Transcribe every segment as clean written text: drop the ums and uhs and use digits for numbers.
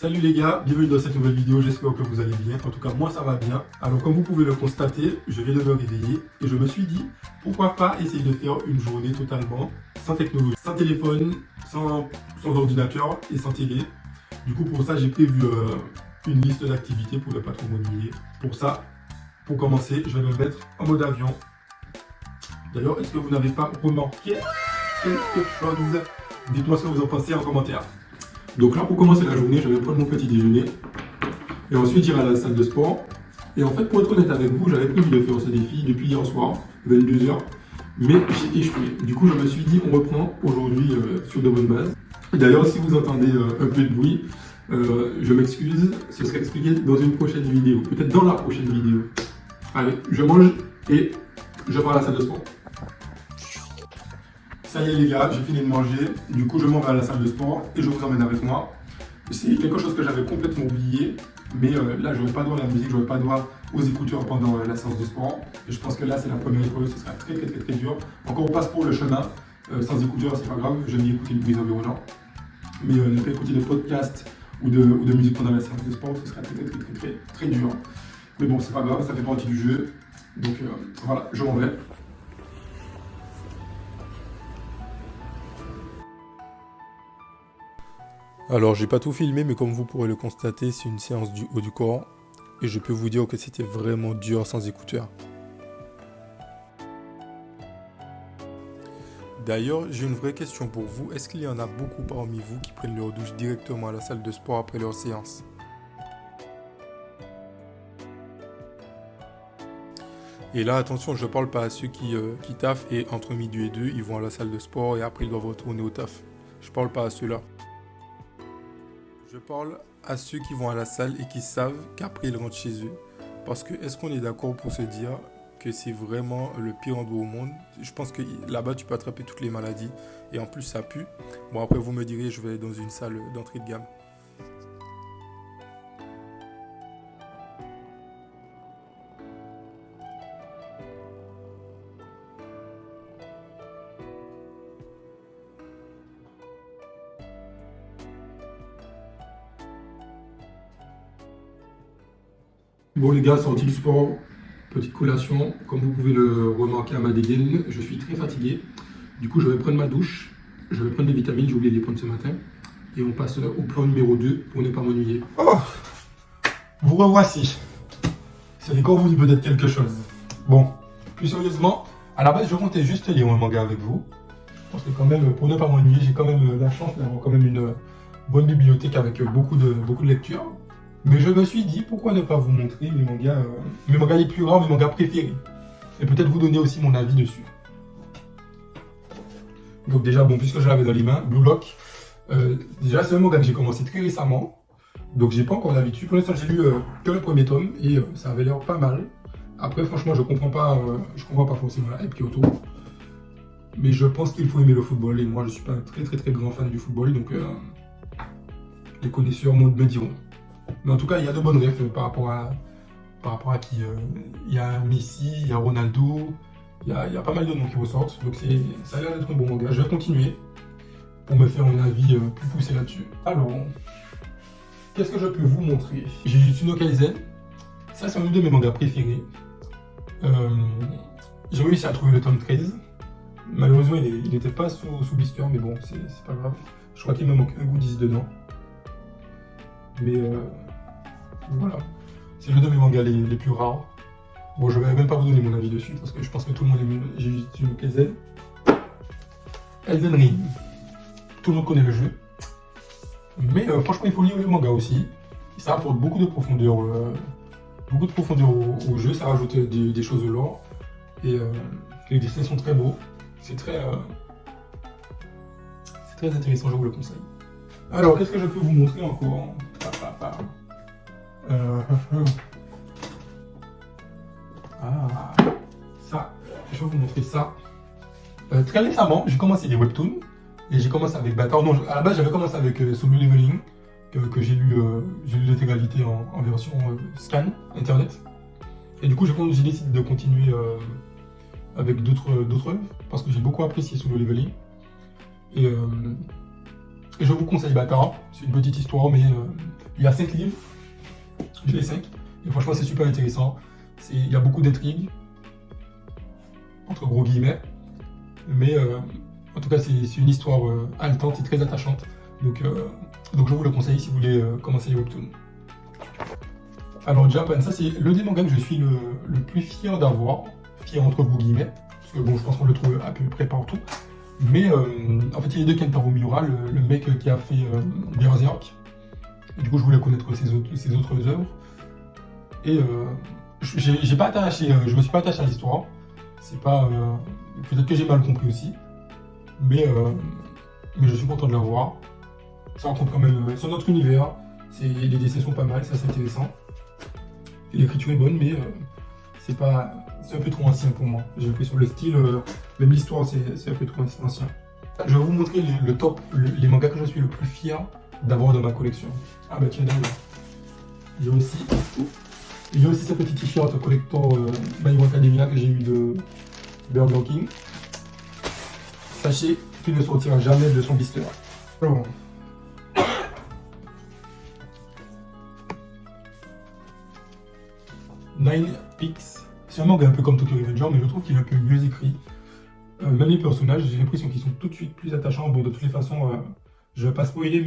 Salut les gars, bienvenue dans cette nouvelle vidéo, j'espère que vous allez bien. En tout cas, moi ça va bien. Alors comme vous pouvez le constater, je viens de me réveiller et je me suis dit, pourquoi pas essayer de faire une journée totalement sans technologie, sans téléphone, sans ordinateur et sans télé. Du coup pour ça j'ai prévu une liste d'activités pour ne pas trop m'ennuyer. Pour ça, pour commencer, je vais me mettre en mode avion. D'ailleurs, est-ce que vous n'avez pas remarqué quelque chose? Dites-moi ce que vous en pensez en commentaire. Donc là, pour commencer la journée, je vais prendre mon petit déjeuner et ensuite j'irai à la salle de sport. Et en fait, pour être honnête avec vous, j'avais prévu de faire ce défi depuis hier soir, 22 h, mais j'ai échoué. Du coup, je me suis dit, on reprend aujourd'hui sur de bonnes bases. D'ailleurs, si vous entendez un peu de bruit, je m'excuse, ce serait expliqué dans une prochaine vidéo, peut-être dans la prochaine vidéo. Allez, je mange et je pars à la salle de sport. Ça y est les gars, j'ai fini de manger, du coup je m'en vais à la salle de sport et je vous emmène avec moi. C'est quelque chose que j'avais complètement oublié, mais là j'aurais pas droit à la musique, j'aurais pas droit aux écouteurs pendant la séance de sport. Et je pense que là c'est la première épreuve, ce sera très dur. Encore on passe pour le chemin, sans écouteurs c'est pas grave, j'aime bien écouter le bruit environnant. Mais ne pas écouter de podcast ou de musique pendant la séance de sport, ce sera très dur. Mais bon c'est pas grave, ça fait partie du jeu. Donc voilà, je m'en vais. Alors j'ai pas tout filmé mais comme vous pourrez le constater c'est une séance du haut du corps et je peux vous dire que c'était vraiment dur sans écouteurs. D'ailleurs j'ai une vraie question pour vous, est-ce qu'il y en a beaucoup parmi vous qui prennent leur douche directement à la salle de sport après leur séance? Et là attention, je parle pas à ceux qui taffent et entre midi et 2 ils vont à la salle de sport et après ils doivent retourner au taf. Je parle pas à ceux-là. Je parle à ceux qui vont à la salle et qui savent qu'après ils rentrent chez eux. Parce que est-ce qu'on est d'accord pour se dire que c'est vraiment le pire endroit au monde? Je pense que là-bas tu peux attraper toutes les maladies et en plus ça pue. Bon après vous me direz je vais aller dans une salle d'entrée de gamme. Bon les gars, sortie du sport, petite collation. Comme vous pouvez le remarquer à ma dégaine, je suis très fatigué. Du coup, je vais prendre ma douche, je vais prendre des vitamines, j'ai oublié de les prendre ce matin. Et on passe au plan numéro 2 pour ne pas m'ennuyer. Oh, vous revoici. C'est les corps vous dit peut-être quelque chose. Bon, plus sérieusement, à la base, je comptais juste lire un manga avec vous. Parce que quand même, pour ne pas m'ennuyer, j'ai quand même la chance d'avoir quand même une bonne bibliothèque avec beaucoup de lectures. Mais je me suis dit, pourquoi ne pas vous montrer mes mangas les plus rares, mes mangas préférés. Et peut-être vous donner aussi mon avis dessus. Donc déjà, bon, puisque je l'avais dans les mains, Blue Lock. Déjà, c'est un manga que j'ai commencé très récemment. Donc j'ai pas encore d'avis dessus. Pour l'instant, j'ai lu que le premier tome et ça avait l'air pas mal. Après, franchement, je comprends pas forcément la hype qui est autour. Mais je pense qu'il faut aimer le football. Et moi, je suis pas un très grand fan du football. Donc les connaisseurs me diront. Mais en tout cas, il y a de bonnes refs par rapport à qui. Il y a Messi, il y a Ronaldo, il y a pas mal de noms qui ressortent. Donc ça a l'air d'être un bon manga. Je vais continuer pour me faire un avis plus poussé là-dessus. Alors, qu'est-ce que je peux vous montrer? J'ai Jujutsu no Kaisen. Ça, c'est un de mes mangas préférés. J'ai réussi à trouver le tome 13. Malheureusement, il n'était pas sous blister, mais bon, c'est pas grave. Je crois qu'il me manque un goodies dedans. Mais voilà, c'est l'un de mes mangas les plus rares. Bon, je vais même pas vous donner mon avis dessus parce que je pense que tout le monde aime Jujutsu no Kaisen. Elden Ring, tout le monde connaît le jeu. Mais franchement, il faut lire le manga aussi. Ça apporte beaucoup de profondeur, au jeu. Ça rajoute des choses au lore. Et les dessins sont très beaux. C'est très intéressant, je vous le conseille. Alors, qu'est-ce que je peux vous montrer encore? Ça, je vais vous montrer ça. Très récemment, j'ai commencé des webtoons et j'ai commencé avec Bâtard. Non, à la base, j'avais commencé avec Solo Leveling que j'ai lu l'intégralité en version scan internet. Et du coup, j'ai décidé de continuer avec d'autres œuvres parce que j'ai beaucoup apprécié Solo Leveling. Et je vous conseille Bâtard. C'est une petite histoire, mais Il y a 5 livres, j'ai les 5, et franchement c'est super intéressant. Il y a beaucoup d'intrigues, entre gros guillemets, mais en tout cas c'est une histoire haletante et très attachante. Donc je vous le conseille si vous voulez commencer les webtoons. Alors Japan, ça c'est le des mangas que je suis le plus fier d'avoir, fier entre gros guillemets, parce que bon je pense qu'on le trouve à peu près partout. Mais en fait il y a de Kentaro Miura, le mec qui a fait Berserk. Et du coup je voulais connaître ses autres œuvres. Et j'ai pas attaché, je me suis pas attaché à l'histoire. C'est pas. Peut-être que j'ai mal compris aussi. Mais je suis content de la voir. Ça rencontre quand même son autre univers. Les dessins sont pas mal, ça c'est intéressant. Et l'écriture est bonne, mais c'est un peu trop ancien pour moi. J'ai l'impression le style, même l'histoire, c'est un peu trop ancien. Je vais vous montrer le top, les mangas que je suis le plus fier d'avoir dans ma collection. Ah bah tiens, d'ailleurs. Il y a aussi ce petit t-shirt collector My Hero Academia que j'ai eu de Burger King. Sachez qu'il ne sortira jamais de son blister. Alors, Nine Peaks, c'est un manga un peu comme Tokyo Revenger, mais je trouve qu'il est un peu mieux écrit. Même les personnages, j'ai l'impression qu'ils sont tout de suite plus attachants. Bon, de toutes les façons, je ne vais pas spoiler,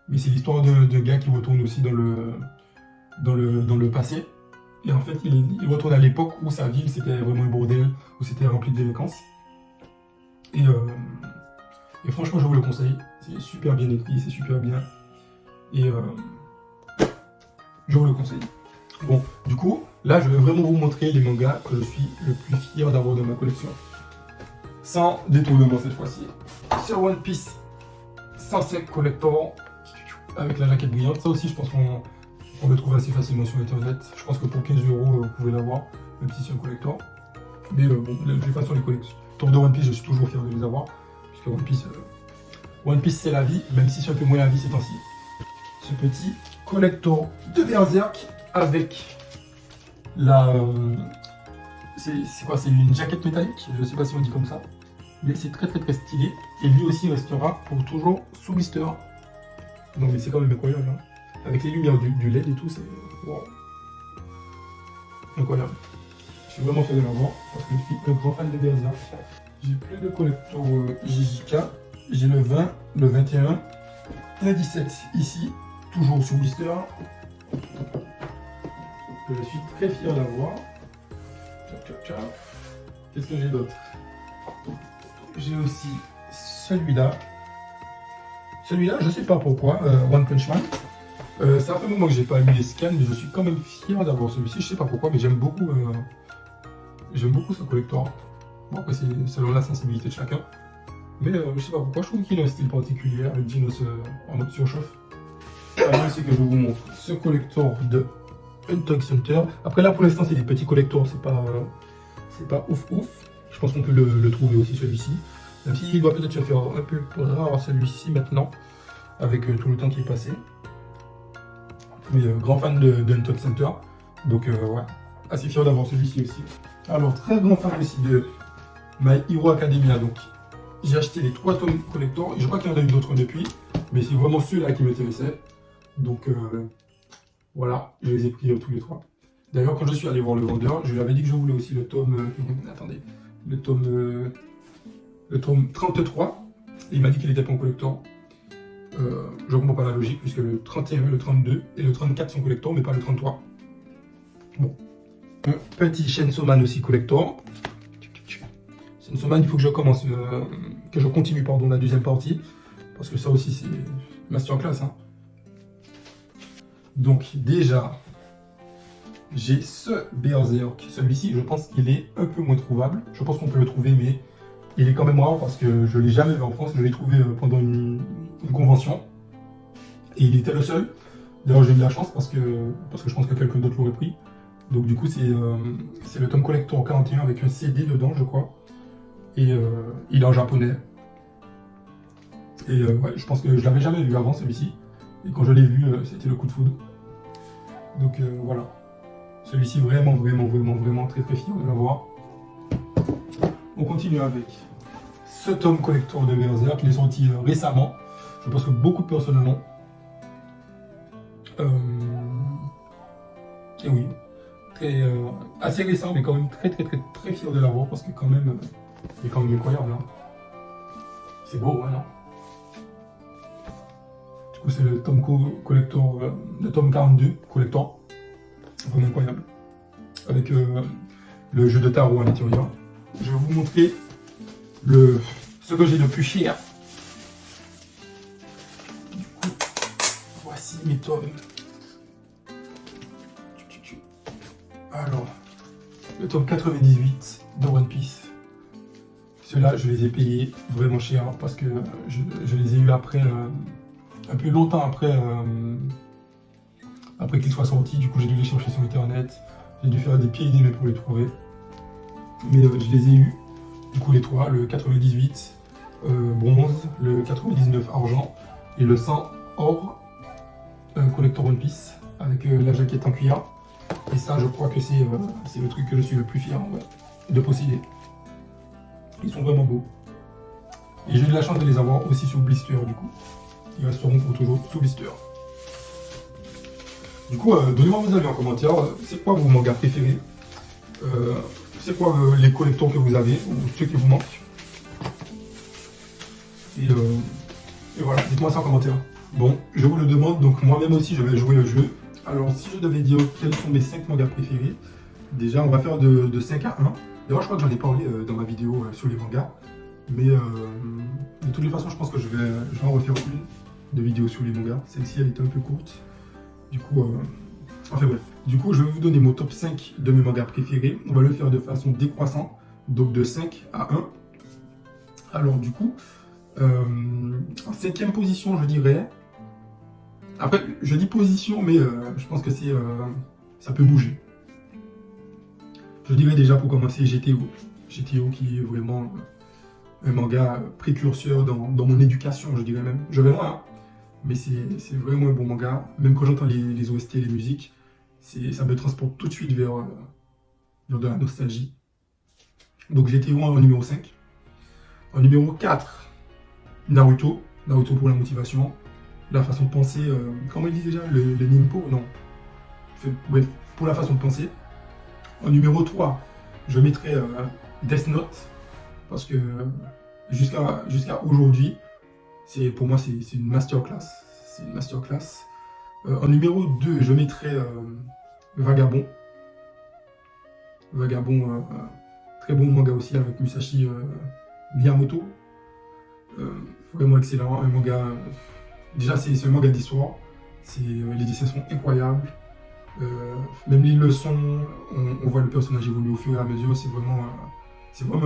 mais c'est l'histoire de gars qui retourne aussi dans le passé. Et en fait, il retourne à l'époque où sa ville c'était vraiment un bordel, où c'était rempli de délinquance. Et franchement, je vous le conseille. C'est super bien écrit, c'est super bien. Et je vous le conseille. Bon, du coup, là, je vais vraiment vous montrer les mangas que je suis le plus fier d'avoir dans ma collection. Sans détournement cette fois-ci. Sur One Piece, 105 Collector, avec la jaquette brillante. Ça aussi, je pense qu'on le trouve assez facilement sur Internet. Je pense que pour 15 €, vous pouvez l'avoir, même si c'est un collector. Mais bon, de toute façon, les collecteurs de One Piece, je suis toujours fier de les avoir. Puisque One Piece, c'est la vie, même si c'est un peu moins la vie ces temps-ci. Ce petit collector de Berserk avec la... c'est quoi? C'est une jaquette métallique? Je sais pas si on dit comme ça. Mais c'est très stylé. Et lui aussi restera pour toujours sous blister. Non mais c'est quand même incroyable. Hein. Avec les lumières du LED et tout, c'est... Wow. Incroyable. Je suis vraiment fier de l'avoir parce que je suis un grand fan de Berserk. J'ai plus de collector JJK. J'ai le 20, le 21, le 17 ici, toujours sous blister. Que je suis très fier d'avoir. Qu'est-ce que j'ai d'autre? J'ai aussi celui-là. Celui-là, je sais pas pourquoi, One Punch Man. Ça fait un moment que j'ai pas lu les scans, mais je suis quand même fier d'avoir celui-ci. Je sais pas pourquoi, mais j'aime beaucoup ce collector. Bon, après, c'est selon la sensibilité de chacun. Mais je sais pas pourquoi, je trouve qu'il a un style particulier avec Genos en mode surchauffe. Alors, c'est que je vous montre ce collector de Hunter x Hunter. Après là pour l'instant c'est des petits collectors, c'est pas ouf. Je pense qu'on peut le trouver aussi celui-ci. Même s'il doit peut-être se faire un peu rare celui-ci maintenant, avec tout le temps qui est passé. Mais grand fan de Hunter x Hunter. Donc ouais, assez fier d'avoir celui-ci aussi. Alors très grand fan aussi de My Hero Academia. Donc j'ai acheté les 3 tomes collector. Et je crois qu'il y en a eu d'autres depuis. Mais c'est vraiment ceux-là qui m'intéressaient. Donc voilà, je les ai pris tous les 3. D'ailleurs, quand je suis allé voir le vendeur, je lui avais dit que je voulais aussi le tome... attendez, le tome 33. Et il m'a dit qu'il était pas en collector. Je comprends pas la logique, puisque le 31, le 32 et le 34 sont collector, mais pas le 33. Bon. Un petit Chainsaw Man aussi collector. Chainsaw Man, il faut que je commence, que je continue, pardon, la deuxième partie. Parce que ça aussi, c'est masterclass, hein. Donc déjà, j'ai ce Berserk. Celui-ci, je pense qu'il est un peu moins trouvable. Je pense qu'on peut le trouver, mais il est quand même rare parce que je ne l'ai jamais vu en France. Je l'ai trouvé pendant une convention. Et il était le seul. D'ailleurs, j'ai eu de la chance parce que je pense que quelqu'un d'autre l'aurait pris. Donc du coup, c'est le tome collector 41 avec un CD dedans, je crois. Et il est en japonais. Et ouais, je pense que je l'avais jamais vu avant, celui-ci. Et quand je l'ai vu, c'était le coup de foudre. Donc voilà. Celui-ci, vraiment très fier de l'avoir. On continue avec ce tome collector de Berserk qui est sorti récemment. Je pense que beaucoup de personnes l'ont. Et oui, assez récent, mais quand même très fier de l'avoir parce que quand même, il est quand même incroyable. Hein. C'est beau, hein, non? Du coup, c'est le tome collector, le tome 42 collector. Vraiment incroyable. Avec le jeu de tarot à l'intérieur. Je vais vous montrer ce que j'ai de plus cher. Du coup, voici mes tomes. Alors, le tome 98 de One Piece. Ceux-là, je les ai payés vraiment cher parce que je les ai eus après, un peu longtemps après qu'ils soient sortis. Du coup, j'ai dû les chercher sur internet. J'ai dû faire des pieds et des mains pour les trouver. Mais je les ai eus. Du coup, les trois, le 98 bronze, le 99 argent et le 100 or collector One Piece avec la jaquette en cuir. Et ça, je crois que c'est le truc que je suis le plus fier de posséder. Ils sont vraiment beaux. Et j'ai eu de la chance de les avoir aussi sur blister du coup. Ils resteront pour toujours sous blister. Du coup, donnez-moi vos avis en commentaire. C'est quoi vos mangas préférés? C'est quoi les collecteurs que vous avez ou ceux qui vous manquent? Et voilà, dites-moi ça en commentaire. Bon, je vous le demande, donc moi-même aussi je vais jouer le jeu. Alors si je devais dire quels sont mes 5 mangas préférés, déjà on va faire de 5 à 1. D'ailleurs je crois que j'en ai parlé dans ma vidéo sur les mangas. Mais de toutes les façons je pense que je vais en refaire une de vidéo sur les mangas. Celle-ci elle était un peu courte. Du coup, enfin bref. Du coup je vais vous donner mon top 5 de mes mangas préférés. On va le faire de façon décroissante, donc de 5 à 1. Alors du coup, en 5e position je dirais... Après, je dis position, mais je pense que ça peut bouger. Je dirais déjà pour commencer GTO. GTO qui est vraiment un manga précurseur dans mon éducation, je dirais même. Je vais loin, hein, mais c'est vraiment un bon manga. Même quand j'entends les OST et les musiques, ça me transporte tout de suite vers de la nostalgie. Donc GTO en numéro 5. En numéro 4, Naruto. Naruto pour la motivation. La façon de penser, comment il dit déjà, le Nimpo, non. Bref, pour la façon de penser. En numéro 3, je mettrai Death Note, parce que jusqu'à aujourd'hui, pour moi c'est une masterclass. C'est une masterclass. En numéro 2, je mettrai Vagabond. Vagabond, très bon manga aussi avec Musashi Miyamoto. Vraiment excellent, un manga... Déjà, c'est un manga d'histoire, les dessins sont incroyables, même les leçons, on voit le personnage évoluer au fur et à mesure, c'est vraiment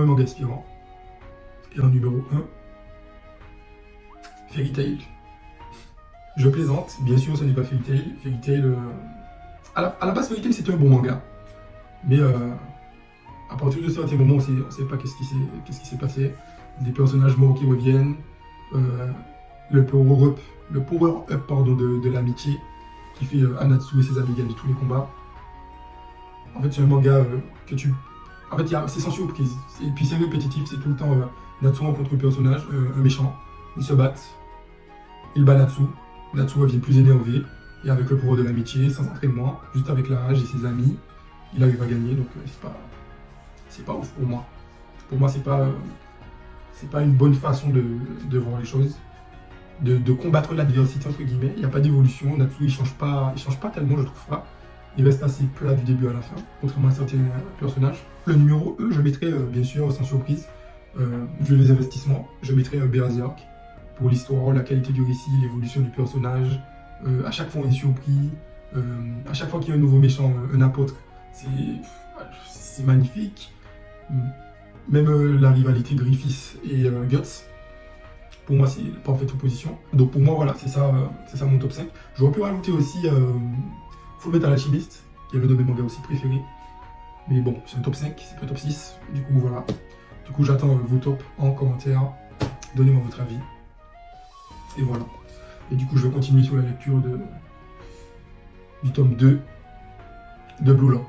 un manga inspirant. Et en numéro 1, Fairy Tail. Je plaisante, bien sûr, ce n'est pas Fairy Tail. Fairy Tail, à la base, Fairy Tail c'était un bon manga, mais à partir de certains moments, on ne sait pas qu'est-ce qui s'est passé. Des personnages morts qui reviennent, le power-up de l'amitié qui fait Anatsu et ses amis gagner tous les combats. En fait, c'est un manga que tu... En fait, c'est sans surprise. Et puis c'est répétitif, c'est tout le temps Natsu rencontre un personnage, un méchant. Ils se battent, il bat Natsu. Natsu revient plus énervé. Et avec le pouvoir de l'amitié, sans entraînement, juste avec la rage et ses amis, il arrive à gagner. Donc c'est pas ouf pour moi. Pour moi, c'est pas une bonne façon de voir les choses. De combattre l'adversité entre guillemets, il n'y a pas d'évolution, Natsu il change pas tellement je trouve pas, il reste assez plat du début à la fin, contrairement à certains personnages. Le numéro E, je mettrai bien sûr sans surprise, vu les investissements, je mettrai Berserk, pour l'histoire, la qualité du récit, l'évolution du personnage, à chaque fois on est surpris, à chaque fois qu'il y a un nouveau méchant, un apôtre, c'est magnifique, même la rivalité Griffith et Guts. Pour moi, c'est la parfaite opposition. Donc pour moi, voilà, c'est ça mon top 5. J'aurais pu rajouter aussi Fullmetal Alchemist, qui est l'un de mes mangas aussi préférés. Mais bon, c'est un top 5, c'est pas un top 6. Du coup, voilà. Du coup, j'attends vos tops en commentaire. Donnez-moi votre avis. Et voilà. Et du coup, je vais continuer sur la lecture du tome 2 de Blue Lock.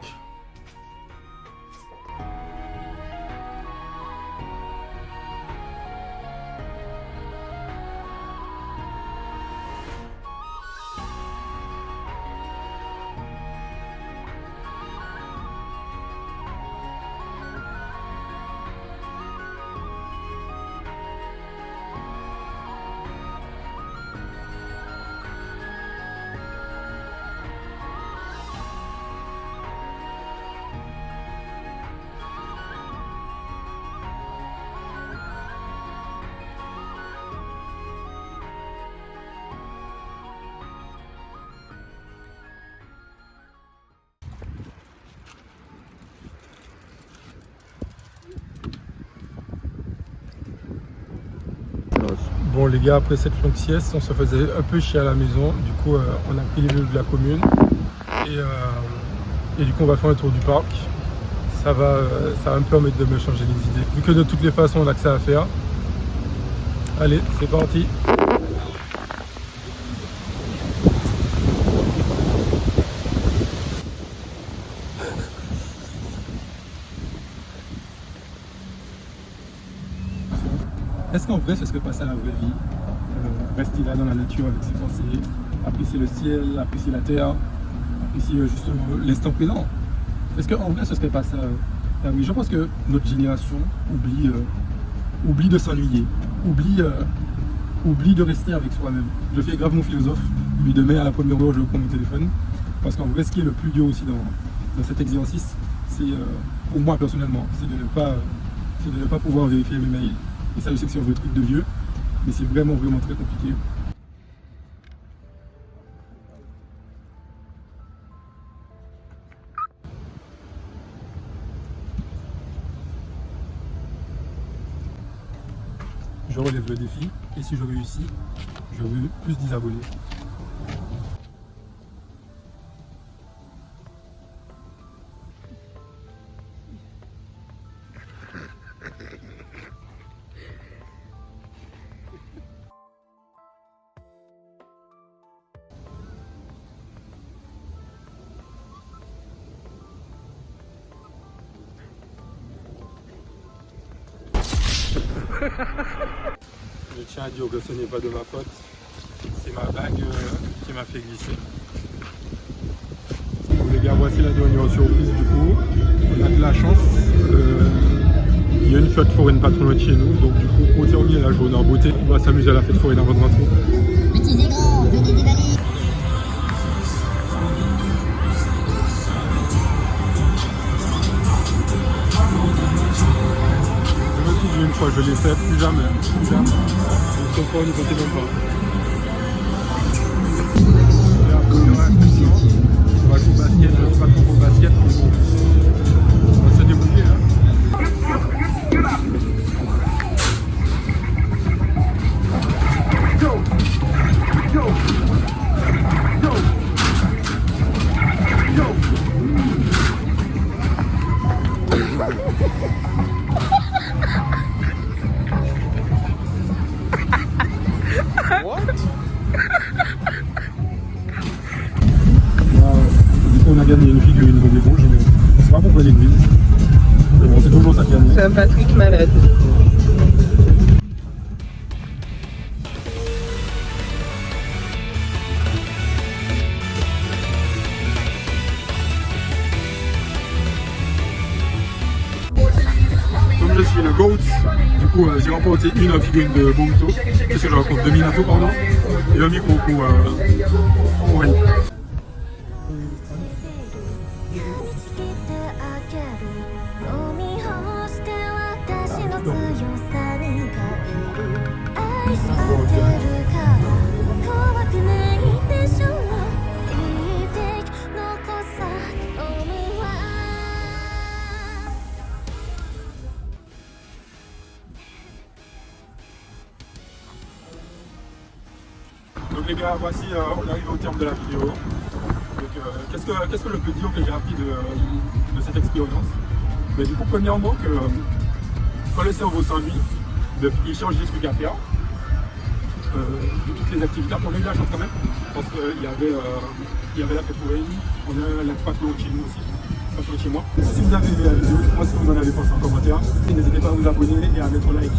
Bon les gars, après cette longue sieste, on se faisait un peu chier à la maison. Du coup, on a pris les vélos de la commune. Et du coup, on va faire un tour du parc. Ça va me permettre de me changer les idées. Vu que de toutes les façons, on a que ça à faire. Allez, c'est parti. Est-ce qu'en vrai, ce serait pas ça la vraie vie? Rester là dans la nature avec ses pensées, apprécier le ciel, apprécier la terre, apprécier justement l'instant présent. Est-ce qu'en vrai, ce serait pas ça oui, je pense que notre génération oublie de s'ennuyer, oublie de rester avec soi-même. Je fais grave mon philosophe, mais demain à la première heure, je prends mon téléphone. Parce qu'en vrai, ce qui est le plus dur aussi dans cet exercice, c'est, pour moi personnellement, c'est de ne pas pouvoir vérifier mes mails. Et ça, je sais que c'est un vrai truc de vieux, mais c'est vraiment très compliqué. Je relève le défi, et si je réussis, je veux plus d'10 abonnés. Je tiens à dire que ce n'est pas de ma faute, c'est ma bague qui m'a fait glisser. Bon les gars, voici la dernière surprise du coup. On a de la chance, il y a une fête foraine pas trop loin de chez nous, donc du coup pour terminer la journée en beauté, on va s'amuser à la fête foraine avant de rentrer. Petits et grands, venez déballer. Une fois je l'ai fait, plus jamais. Donc ce soir, n'y comptez même pas. On va jouer au basket, je ne sais pas trop au basket, mais bon, on va se débrouiller là. On a gagné une figurine de l'éponge, mais on ne sait pas pourquoi l'église. Mais bon, c'est toujours ça qui gagne. C'est un Patrick malade. Comme je suis le GOAT, du coup j'ai remporté une figurine de Boruto, parce que je rencontre 2 Minato pardon, et un micro pour Wayne. Donc les gars, voici, on arrive au terme de la vidéo. Donc qu'est-ce que je peux dire que j'ai appris de cette expérience? Mais du coup, premièrement, que quand le cerveau s'ennuie, il change des trucs à faire. De toutes les activités, on a eu la chance quand même, parce qu'il y avait la fête foraine, on a la patrouille chez nous aussi, patrouille chez moi. Si vous avez aimé la vidéo, moi si vous en avez pensé en commentaire, n'hésitez pas à vous abonner et à mettre un like.